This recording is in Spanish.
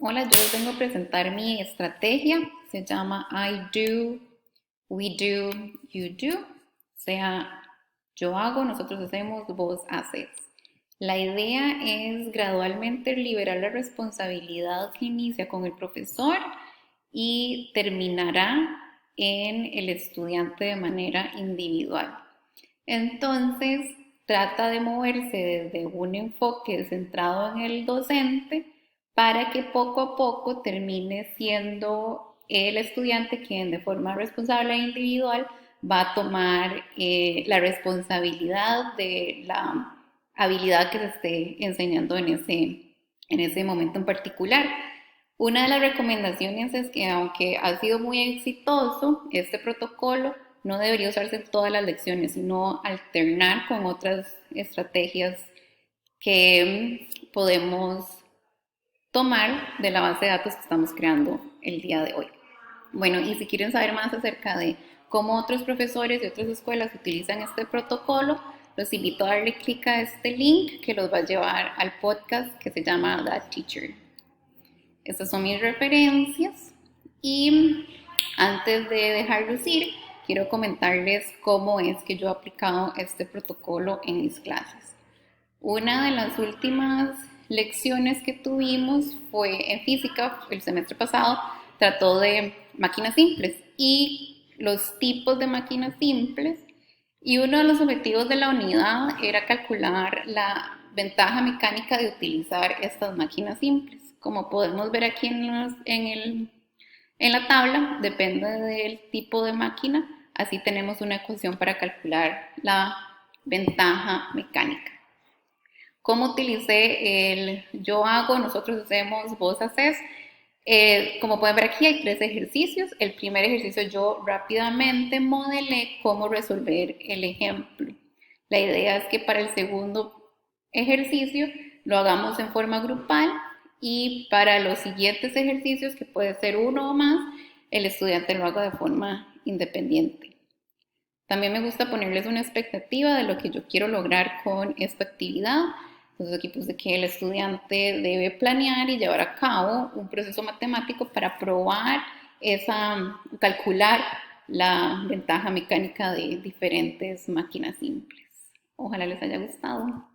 Hola, yo les vengo a presentar mi estrategia. Se llama I do, we do, you do. O sea, yo hago, nosotros hacemos, vos haces. La idea es gradualmente liberar la responsabilidad que inicia con el profesor y terminará en el estudiante de manera individual. Entonces, trata de moverse desde un enfoque centrado en el docente para que poco a poco termine siendo el estudiante quien de forma responsable e individual va a tomar la responsabilidad de la habilidad que se esté enseñando en ese momento en particular. Una de las recomendaciones es que aunque ha sido muy exitoso, este protocolo no debería usarse en todas las lecciones, sino alternar con otras estrategias que podemos tomar de la base de datos que estamos creando el día de hoy. Bueno, y si quieren saber más acerca de cómo otros profesores de otras escuelas utilizan este protocolo, los invito a darle clic a este link que los va a llevar al podcast que se llama That Teacher. Estas son mis referencias y antes de dejarlos ir, quiero comentarles cómo es que yo he aplicado este protocolo en mis clases. Una de las últimas lecciones que tuvimos fue en física, el semestre pasado, trató de máquinas simples y los tipos de máquinas simples. Y uno de los objetivos de la unidad era calcular la ventaja mecánica de utilizar estas máquinas simples. Como podemos ver aquí en la tabla, depende del tipo de máquina, así tenemos una ecuación para calcular la ventaja mecánica. ¿Cómo utilicé el yo hago, nosotros hacemos, vos haces? Como pueden ver aquí hay 3 ejercicios. El primer ejercicio yo rápidamente modelé cómo resolver el ejemplo. La idea es que para el segundo ejercicio lo hagamos en forma grupal y para los siguientes ejercicios, que puede ser uno o más, el estudiante lo haga de forma independiente. También me gusta ponerles una expectativa de lo que yo quiero lograr con esta actividad. Entonces aquí puse que el estudiante debe planear y llevar a cabo un proceso matemático para probar calcular la ventaja mecánica de diferentes máquinas simples. Ojalá les haya gustado.